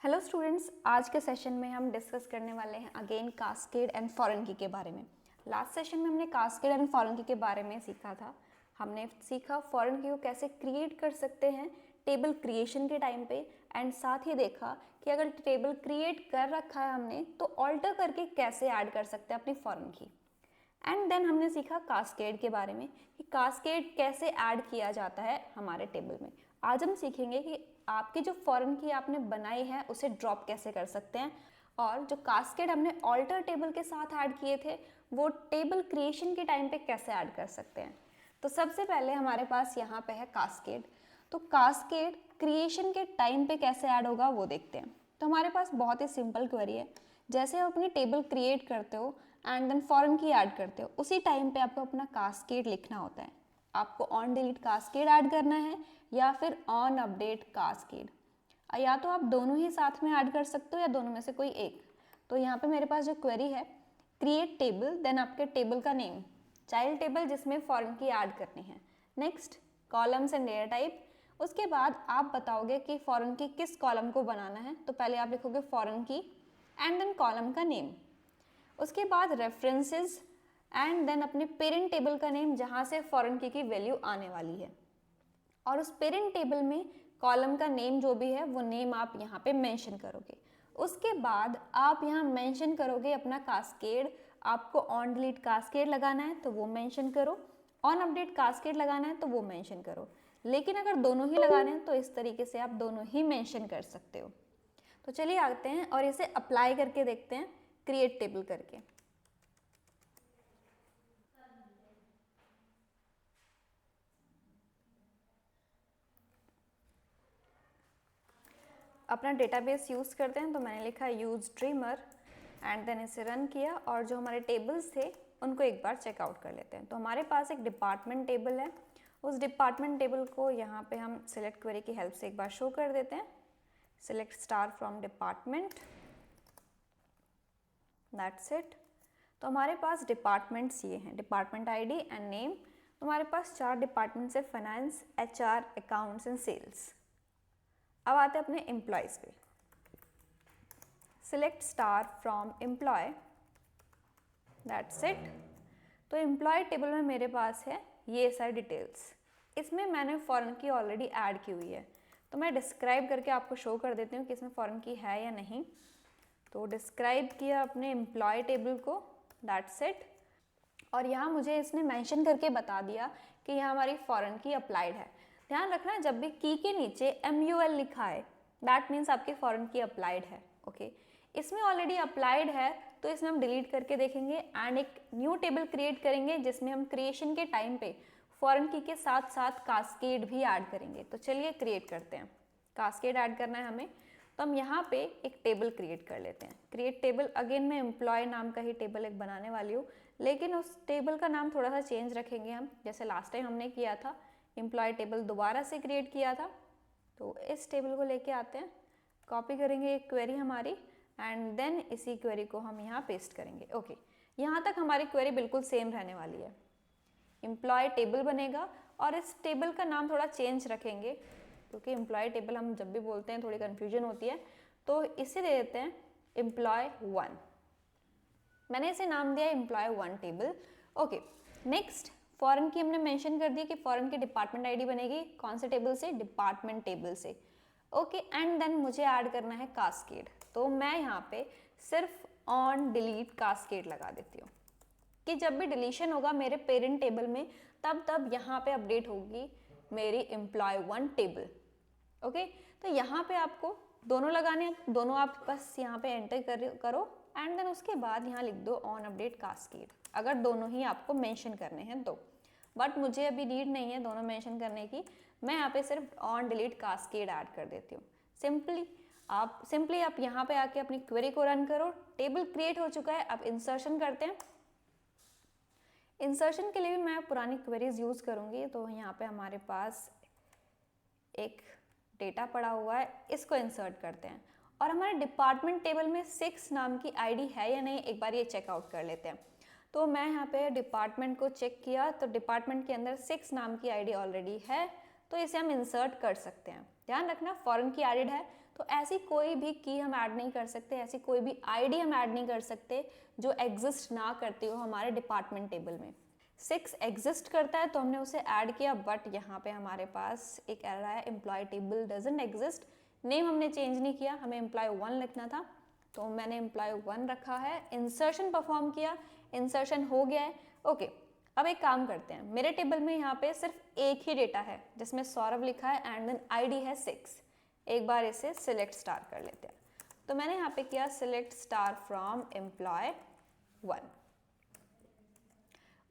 Hello students, आज के session में हम डिस्कस करने वाले हैं अगेन कास्केड एंड फॉरेन की के बारे में। लास्ट सेशन में हमने कास्केड एंड फॉरेन की के बारे में सीखा था। हमने सीखा फॉरेन की को कैसे क्रिएट कर सकते हैं टेबल क्रिएशन के टाइम पे, एंड साथ ही देखा कि अगर टेबल क्रिएट कर रखा है हमने तो ऑल्टर करके कैसे ऐड कर सकते हैं अपनी फॉरेन की। एंड देन हमने सीखा कास्केड के बारे में कि कास्केड कैसे ऐड किया जाता है हमारे टेबल में। आज हम सीखेंगे कि आपकी जो फॉरेन की आपने बनाई है उसे ड्रॉप कैसे कर सकते हैं, और जो कास्केड हमने ऑल्टर टेबल के साथ ऐड किए थे वो टेबल क्रिएशन के टाइम पे कैसे ऐड कर सकते हैं। तो सबसे पहले हमारे पास यहाँ पे है कास्केड। तो कास्केड क्रिएशन के टाइम पे कैसे ऐड होगा वो देखते हैं। तो हमारे पास बहुत ही सिंपल क्वेरी है। जैसे आप अपनी टेबल क्रिएट करते हो एंड देन फॉरेन की ऐड करते हो, उसी टाइम पे आपको अपना कास्केड लिखना होता है। आपको ऑन डिलीट कास्केड ऐड करना है या फिर ऑन अपडेट कास्केड, या तो आप दोनों ही साथ में ऐड कर सकते हो या दोनों में से कोई एक। तो यहाँ पे मेरे पास जो क्वेरी है, क्रिएट टेबल, देन आपके टेबल का नेम, चाइल्ड टेबल जिसमें फॉरेन की ऐड करनी है, next columns and data type. उसके बाद आप बताओगे कि फॉरेन की किस कॉलम को बनाना है। तो पहले आप लिखोगे फॉरेन की एंड देन कॉलम का नेम, उसके बाद रेफरेंसेस एंड देन अपने पेरेंट टेबल का नेम जहाँ से फॉरेन की वैल्यू आने वाली है, और उस पेरेंट टेबल में कॉलम का नेम जो भी है वो नेम आप यहाँ पे मेंशन करोगे। उसके बाद आप यहाँ मेंशन करोगे अपना कास्केड। आपको ऑन डिलीट कास्केड लगाना है तो वो मेंशन करो, ऑन अपडेट कास्केड लगाना है तो वो मेंशन करो। लेकिन अगर दोनों ही लगाने हैं तो इस तरीके से आप दोनों ही मेंशन कर सकते हो। तो चलिए आते हैं और इसे अप्लाई करके देखते हैं क्रिएट टेबल करके। अपना डेटाबेस यूज़ करते हैं, तो मैंने लिखा यूज ड्रीमर एंड देन इसे रन किया, और जो हमारे टेबल्स थे उनको एक बार चेकआउट कर लेते हैं। तो हमारे पास एक डिपार्टमेंट टेबल है, उस डिपार्टमेंट टेबल को यहाँ पे हम सिलेक्ट क्वेरी की हेल्प से एक बार शो कर देते हैं। Select star from department, that's it. तो हमारे पास डिपार्टमेंट्स ये हैं, डिपार्टमेंट आईडी एंड नेम। तो हमारे पास 4 डिपार्टमेंट्स है, finance, HR, accounts and sales. अब आते हैं अपने एम्प्लॉयज़ पे। Select star from employee, that's it. तो एम्प्लॉय टेबल में मेरे पास है ये सारी डिटेल्स। इसमें मैंने फॉरेन की ऑलरेडी ऐड की हुई है, तो मैं डिस्क्राइब करके आपको शो कर देती हूँ कि इसमें फॉरेन की है या नहीं। तो डिस्क्राइब किया अपने एम्प्लॉय टेबल को, दैट्स इट। और यहाँ मुझे इसने मेंशन करके बता दिया कि यहाँ हमारी फॉरेन की अप्लाइड है। ध्यान रखना, जब भी की के नीचे MUL लिखा है दैट मीन्स आपकी फॉरेन की अप्लाइड है। ओके, इसमें ऑलरेडी अप्लाइड है तो इसमें हम डिलीट करके देखेंगे एंड एक न्यू टेबल क्रिएट करेंगे जिसमें हम क्रिएशन के टाइम पे फॉरेन की के साथ साथ कास्केड भी ऐड करेंगे। तो चलिए क्रिएट करते हैं। कास्केड ऐड करना है हमें, तो हम यहाँ पे एक टेबल क्रिएट कर लेते हैं। क्रिएट टेबल, अगेन मैं एम्प्लॉय नाम का ही टेबल एक बनाने वाली हूँ, लेकिन उस टेबल का नाम थोड़ा सा चेंज रखेंगे हम, जैसे लास्ट टाइम हमने किया था। एम्प्लॉय टेबल दोबारा से क्रिएट किया था, तो इस टेबल को लेके आते हैं, कॉपी करेंगे एक क्वेरी हमारी एंड देन इसी क्वेरी को हम यहाँ पेस्ट करेंगे। ओके, यहाँ तक हमारी क्वेरी बिल्कुल सेम रहने वाली है। एम्प्लॉय टेबल बनेगा और इस टेबल का नाम थोड़ा चेंज रखेंगे, क्योंकि एम्प्लॉय टेबल हम जब भी बोलते हैं थोड़ी कन्फ्यूजन होती है, तो इसे दे देते हैं एम्प्लॉय 1। मैंने इसे नाम दिया employee 1 table. Okay, next foreign key हमने मेंशन कर दी कि फॉरेन की डिपार्टमेंट आईडी बनेगी कौन से टेबल से, डिपार्टमेंट टेबल से। ओके, एंड देन मुझे ऐड करना है कास्केड, तो मैं यहाँ पे सिर्फ ऑन डिलीट कास्केड लगा देती हूँ कि जब भी डिलीशन होगा मेरे पेरेंट टेबल में तब यहाँ पे अपडेट होगी मेरी एम्प्लॉय 1 टेबल। ओके, तो यहाँ पे आपको दोनों लगाने हैं, दोनों आप बस यहाँ पे एंटर करो एंड देन उसके बाद यहाँ लिख दो ऑन अपडेट कास्केड, अगर दोनों ही आपको मेंशन करने हैं तो। बट मुझे अभी नीड नहीं है दोनों मेंशन करने की, मैं यहाँ पे सिर्फ ऑन डिलीट कास्केड ऐड कर देती हूँ। सिंपली आप यहाँ पे आके अपनी क्वेरी को रन करो। टेबल क्रिएट हो चुका है, अब इंसर्शन करते हैं। इंसर्शन के लिए भी मैं पुरानी क्वेरीज यूज़ करूँगी, तो यहाँ पे हमारे पास एक डेटा पड़ा हुआ है, इसको इंसर्ट करते हैं। और हमारे डिपार्टमेंट टेबल में 6 नाम की आईडी है या नहीं, एक बार ये चेकआउट कर लेते हैं। तो मैं यहाँ पे डिपार्टमेंट को चेक किया, तो डिपार्टमेंट के अंदर 6 नाम की आईडी ऑलरेडी है, तो इसे हम इंसर्ट कर सकते हैं। ध्यान रखना फॉरेन की एडिड है तो ऐसी कोई भी की हम ऐड नहीं कर सकते, ऐसी कोई भी आईडी हम ऐड नहीं कर सकते जो एग्जिस्ट ना करती हो हमारे डिपार्टमेंट टेबल में। 6 एग्जिस्ट करता है तो हमने उसे ऐड किया, बट यहाँ पे हमारे पास एक एरर आया, employee table doesn't exist. Name हमने चेंज नहीं किया, हमें एम्प्लॉय 1 लिखना था, तो मैंने एम्प्लॉय 1 रखा है। इंसर्शन परफॉर्म किया, इंसर्शन हो गया है। ओके, अब एक काम करते हैं, मेरे टेबल में यहाँ पे सिर्फ एक ही डेटा है जिसमें सौरभ लिखा है एंड देन आईडी है 6। एक बार इसे सिलेक्ट स्टार कर लेते हैं। तो मैंने यहाँ पे किया select star from employ 1।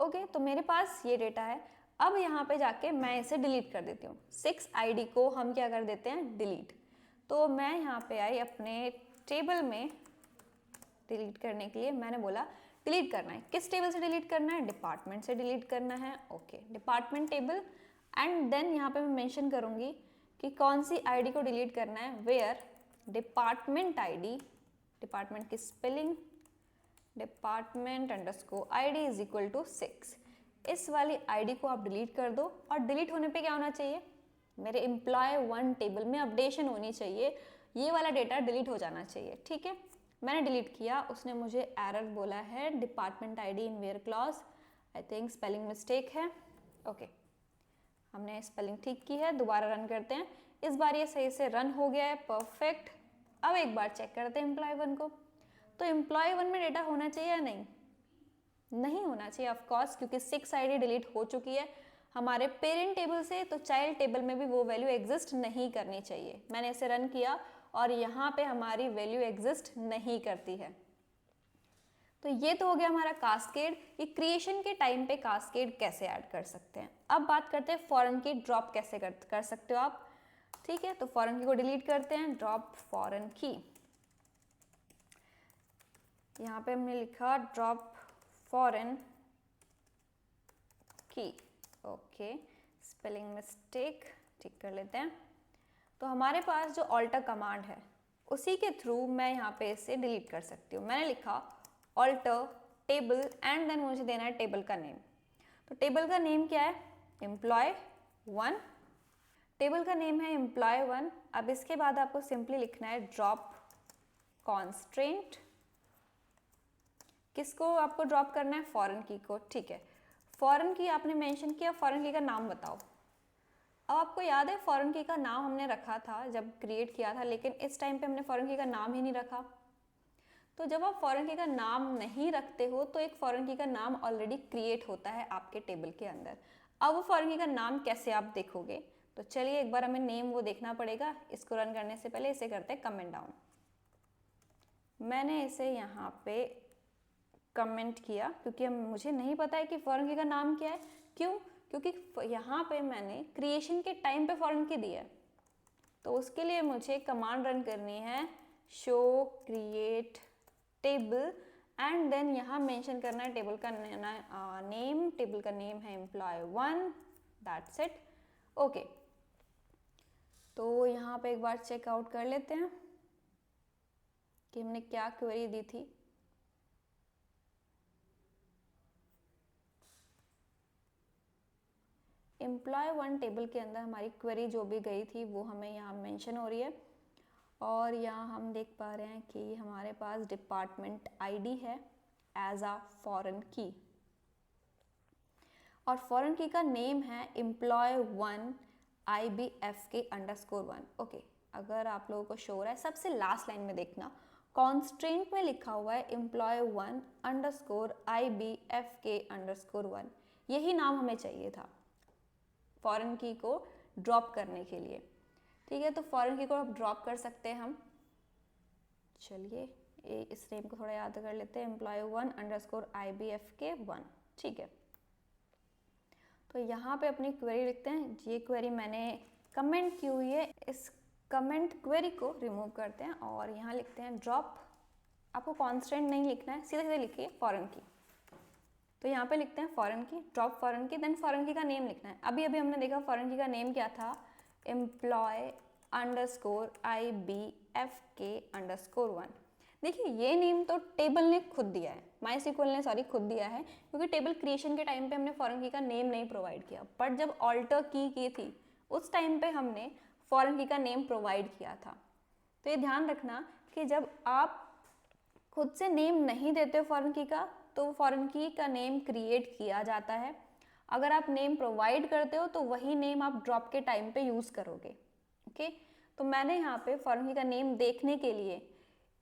Okay, तो मेरे पास ये डेटा है। अब यहाँ पे जाके मैं इसे डिलीट कर देती हूँ। 6 आईडी को हम क्या कर देते हैं, डिलीट। तो मैं यहाँ पे आई अपने टेबल में डिलीट करने के लिए, मैंने बोला डिलीट करना है। किस टेबल से डिलीट करना है, डिपार्टमेंट से डिलीट करना है। Okay, department table and then यहाँ पे मैं मेंशन करूँगी कि कौन सी आईडी को डिलीट करना है, वेयर डिपार्टमेंट आईडी, डिपार्टमेंट की spelling department underscore ID is equal to 6। इस वाली आईडी को आप डिलीट कर दो, और डिलीट होने पे क्या होना चाहिए, मेरे एम्प्लॉय 1 टेबल में अपडेशन होनी चाहिए, ये वाला डेटा डिलीट हो जाना चाहिए। ठीक है, मैंने डिलीट किया, उसने मुझे एरर बोला है department ID in where clause, I think spelling mistake है। ओके, हमने स्पेलिंग ठीक की है, दोबारा रन करते हैं। इस बार ये सही से रन हो गया है, परफेक्ट। अब एक बार चेक करते हैं एम्प्लॉय 1 को। तो एम्प्लॉय 1 में डेटा होना चाहिए या नहीं, नहीं होना चाहिए ऑफ कोर्स, क्योंकि 6 आईडी डिलीट हो चुकी है हमारे पेरेंट टेबल से, तो चाइल्ड टेबल में भी वो वैल्यू एग्जिस्ट नहीं करनी चाहिए। मैंने इसे रन किया और यहाँ पे हमारी वैल्यू एग्जिस्ट नहीं करती है। तो ये तो हो गया हमारा कास्केड। ये क्रिएशन के टाइम पे कास्केड कैसे ऐड कर सकते हैं। अब बात करते हैं फॉरेन की ड्रॉप कैसे कर सकते हो आप। ठीक है, तो फॉरेन की को डिलीट करते हैं, ड्रॉप फॉरेन की। यहाँ पे हमने लिखा ड्रॉप फॉरेन की। ओके, स्पेलिंग मिस्टेक ठीक कर लेते हैं। तो हमारे पास जो ऑल्टर कमांड है उसी के थ्रू मैं यहाँ पे इसे डिलीट कर सकती हूँ। मैंने लिखा ऑल्टर टेबल एंड देन मुझे देना है टेबल का नेम। तो टेबल का नेम क्या है, एम्प्लॉय 1। टेबल का नेम है एम्प्लॉय 1। अब इसके बाद आपको सिंपली लिखना है ड्रॉप कॉन्स्ट्रेंट। किसको आपको ड्रॉप करना है, फॉरेन की को। ठीक है, फॉरेन की आपने मेंशन किया, फॉरेन की का नाम बताओ। अब आपको याद है फॉरेन की का नाम हमने रखा था जब क्रिएट किया था, लेकिन इस टाइम पे हमने फॉरेन की का नाम ही नहीं रखा। तो जब आप फॉरेन की का नाम नहीं रखते हो तो एक फॉरेन की का नाम ऑलरेडी क्रिएट होता है आपके टेबल के अंदर। अब वो फॉरेन की का नाम कैसे आप देखोगे, तो चलिए एक बार हमें नेम वो देखना पड़ेगा। इसको रन करने से पहले इसे करते हैं कमेंट डाउन। मैंने इसे यहाँ पे कमेंट किया क्योंकि मुझे नहीं पता है कि फॉरेन की का नाम क्या है। क्यों, क्योंकि यहाँ पे मैंने क्रिएशन के टाइम पे फॉरेन की दी है, तो उसके लिए मुझे कमांड रन करनी है show create table and then यहाँ मेंशन करना है टेबल का नेम। टेबल का नेम है एम्प्लॉय 1, दैट्स इट। ओके, तो यहाँ पे एक बार चेकआउट कर लेते हैं कि हमने क्या क्वेरी दी थी। एम्प्लॉय 1 टेबल के अंदर हमारी क्वेरी जो भी गई थी वो हमें यहाँ मेंशन हो रही है, और यहाँ हम देख पा रहे हैं कि हमारे पास डिपार्टमेंट आईडी है एज अ फॉरेन की, और फॉरेन की का नेम है एम्प्लॉय 1 IBFK_1। ओके, अगर आप लोगों को शो हो रहा है सबसे लास्ट लाइन में देखना, कॉन्स्ट्रेंट में लिखा हुआ है एम्प्लॉय 1 IBFK_1। यही नाम हमें चाहिए था फॉरेन की को ड्रॉप करने के लिए। ठीक है, तो फॉरेन की को आप ड्रॉप कर सकते हैं हम। चलिए इस नेम को थोड़ा याद कर लेते हैं, एम्प्लॉय 1 IBFK1। ठीक है, तो यहाँ पे अपनी क्वेरी लिखते हैं। ये क्वेरी मैंने कमेंट की हुई है, इस कमेंट क्वेरी को रिमूव करते हैं और यहाँ लिखते हैं ड्रॉप। आपको कॉन्स्टेंट नहीं लिखना है, सीधे सीधे लिखिए फॉरेन की। तो यहाँ पे लिखते हैं फॉरेन की, ड्रॉप फॉरेन की, देन फॉरेन की का नेम लिखना है। अभी अभी हमने देखा फॉरेन की का नेम क्या था, एम्प्लॉय IBFK_1। देखिए ये नेम तो टेबल ने खुद दिया है, MySQL ने खुद दिया है, क्योंकि टेबल क्रिएशन के टाइम पे हमने फॉरेन की का नेम नहीं प्रोवाइड किया, बट जब ऑल्टर की थी उस टाइम पे हमने फॉरेन की का नेम प्रोवाइड किया था। तो ये ध्यान रखना कि जब आप खुद से नेम नहीं देते हो फॉरेन की का, तो फॉरेन की का नेम क्रिएट किया जाता है। अगर आप नेम प्रोवाइड करते हो तो वही नेम आप ड्रॉप के टाइम पे यूज़ करोगे। ओके, तो मैंने यहाँ पे फॉरेन की का नेम देखने के लिए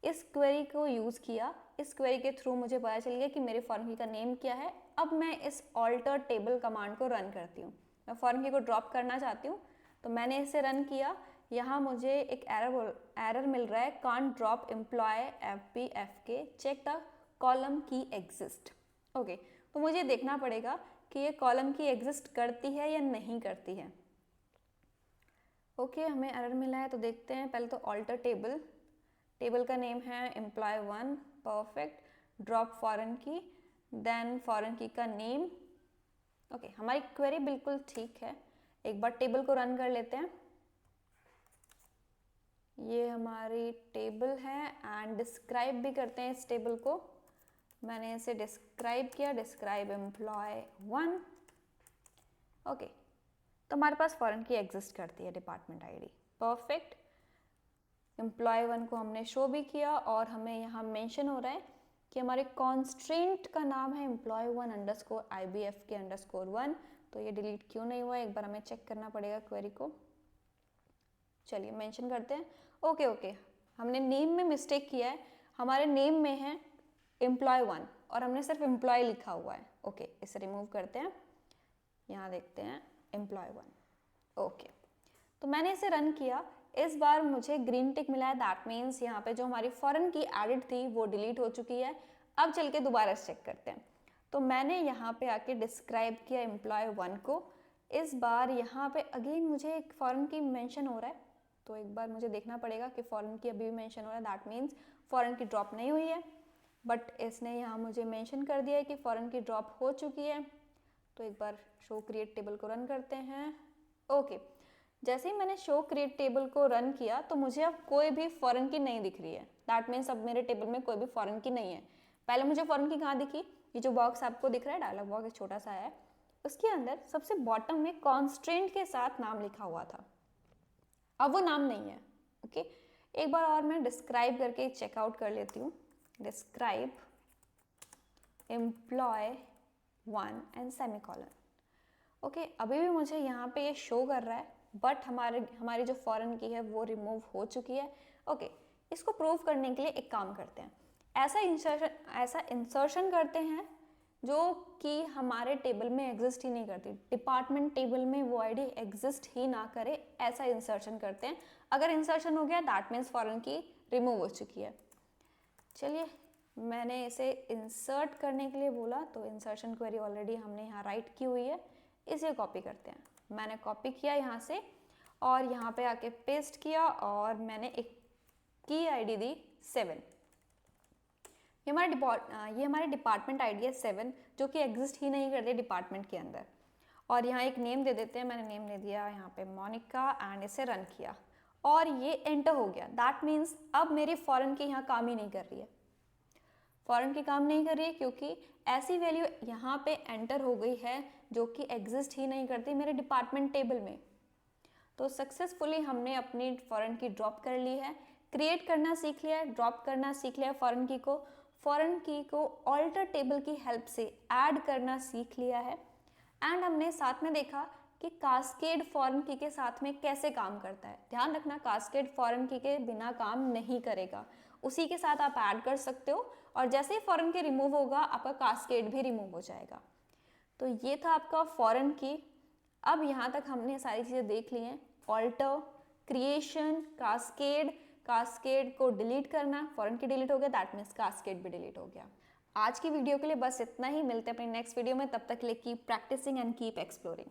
इस क्वेरी को यूज़ किया। इस क्वेरी के थ्रू मुझे पता चल गया कि मेरे फॉरेन की का नेम क्या है। अब मैं इस ऑल्टर टेबल कमांड को रन करती हूँ। मैं फॉरेन की को ड्रॉप करना चाहती हूँ, तो मैंने इसे रन किया। यहाँ मुझे एक एरर मिल रहा है, can't drop employee FBFK, check the column key exist. Okay, तो मुझे देखना पड़ेगा कि ये कॉलम की एग्जिस्ट करती है या नहीं करती है। ओके, हमें एरर मिला है तो देखते हैं। पहले तो ऑल्टर टेबल, टेबल का नेम है employee1, परफेक्ट, ड्रॉप फॉरेन की, देन फॉरेन की का नेम। ओके, हमारी क्वेरी बिल्कुल ठीक है। एक बार टेबल को रन कर लेते हैं। ये हमारी टेबल है एंड डिस्क्राइब भी करते हैं इस टेबल को। मैंने इसे डिस्क्राइब किया, डिस्क्राइब employee1। ओके, तो हमारे पास फॉरेन की एग्जिस्ट करती है, डिपार्टमेंट आईडी, परफेक्ट। employee1 को हमने शो भी किया और हमें यहाँ मेंशन हो रहा है कि हमारे कॉन्स्ट्रेंट का नाम है employee1_IBFK_1। तो ये डिलीट क्यों नहीं हुआ, एक बार हमें चेक करना पड़ेगा क्वेरी को। चलिए मेंशन करते हैं। ओके, हमने नेम में मिस्टेक किया है। हमारे नेम में है employee1 और हमने सिर्फ एम्प्लॉय लिखा हुआ है। ओके, इसे रिमूव करते हैं। यहाँ देखते हैं employee1। ओके, तो मैंने इसे रन किया। इस बार मुझे ग्रीन टिक मिला है, दैट मीन्स यहाँ पे जो हमारी फॉरेन की एडिड थी वो डिलीट हो चुकी है। अब चल के दोबारा चेक करते हैं। तो मैंने यहाँ पे आके डिस्क्राइब किया employee1 को। इस बार यहाँ पे अगेन मुझे एक फॉरेन की मेंशन हो रहा है, तो एक बार मुझे देखना पड़ेगा कि फॉरेन की अभी भी मेंशन हो रहा है, दैट मीन्स फॉरेन की ड्रॉप नहीं हुई है। बट इसने यहाँ मुझे मेंशन कर दिया है कि फॉरेन की ड्रॉप हो चुकी है। तो एक बार शो क्रिएट टेबल को रन करते हैं। ओके, जैसे ही मैंने शो क्रिएट टेबल को रन किया तो मुझे अब कोई भी फॉरेन की नहीं दिख रही है। दैट मीन्स अब मेरे टेबल में कोई भी फॉरेन की नहीं है। पहले मुझे फॉरेन की कहाँ दिखी, ये जो बॉक्स आपको दिख रहा है, डायलॉग बॉक्स छोटा सा है, उसके अंदर सबसे बॉटम में कॉन्स्ट्रेंट के साथ नाम लिखा हुआ था। अब वो नाम नहीं है। ओके, एक बार और मैं डिस्क्राइब करके चेकआउट कर लेती हूँ। Describe employee1 and semicolon. Okay, अभी भी मुझे यहाँ पे ये शो कर रहा है, बट हमारी जो फॉरेन की है वो रिमूव हो चुकी है। ओके, इसको प्रूव करने के लिए एक काम करते हैं। ऐसा इंसर्शन करते हैं जो कि हमारे टेबल में एग्जिस्ट ही नहीं करती, डिपार्टमेंट टेबल में वो आईडी एग्जिस्ट ही ना करे, ऐसा इंसर्शन करते हैं। अगर इंसर्शन हो गया दैट मीन्स फॉरेन की रिमूव हो चुकी है। चलिए, मैंने इसे इंसर्ट करने के लिए बोला, तो इंसर्शन क्वेरी ऑलरेडी हमने यहाँ राइट की हुई है। इसे कॉपी करते हैं। मैंने कॉपी किया यहाँ से और यहाँ पे आके पेस्ट किया और मैंने एक की आईडी दी 7। ये हमारे डिपार्टमेंट आईडी है 7, जो कि एग्जिस्ट ही नहीं करते डिपार्टमेंट के अंदर। और यहाँ एक नेम दे देते हैं। मैंने नेम दे दिया यहाँ पे मोनिका एंड इसे रन किया और ये एंटर हो गया। दैट मीन्स अब मेरी फॉरेन की यहाँ काम ही नहीं कर रही है। फॉरेन की काम नहीं कर रही है क्योंकि ऐसी वैल्यू यहाँ पे एंटर हो गई है जो कि एग्जिस्ट ही नहीं करती मेरे डिपार्टमेंट टेबल में। तो सक्सेसफुली हमने अपनी फॉरेन की ड्रॉप कर ली है, क्रिएट करना सीख लिया है, ड्रॉप करना सीख लिया है फॉरेन की को ऑल्टर टेबल की हेल्प से ऐड करना सीख लिया है। एंड हमने साथ में देखा कि कास्केड फॉरेन की के साथ में कैसे काम करता है। ध्यान रखना, कास्केड फॉरेन की के बिना काम नहीं करेगा, उसी के साथ आप ऐड कर सकते हो और जैसे ही फॉरेन की रिमूव होगा आपका कास्केड भी रिमूव हो जाएगा। तो ये था आपका फॉरेन की। अब यहाँ तक हमने सारी चीज़ें देख ली हैं, ऑल्टर, क्रिएशन, कास्केड को डिलीट करना, फॉरेन की डिलीट हो गया दैट मीन्स कास्केड भी डिलीट हो गया। आज की वीडियो के लिए बस इतना ही, मिलते हैं अपनी नेक्स्ट वीडियो में। तब तक के लिए keep practising and keep exploring.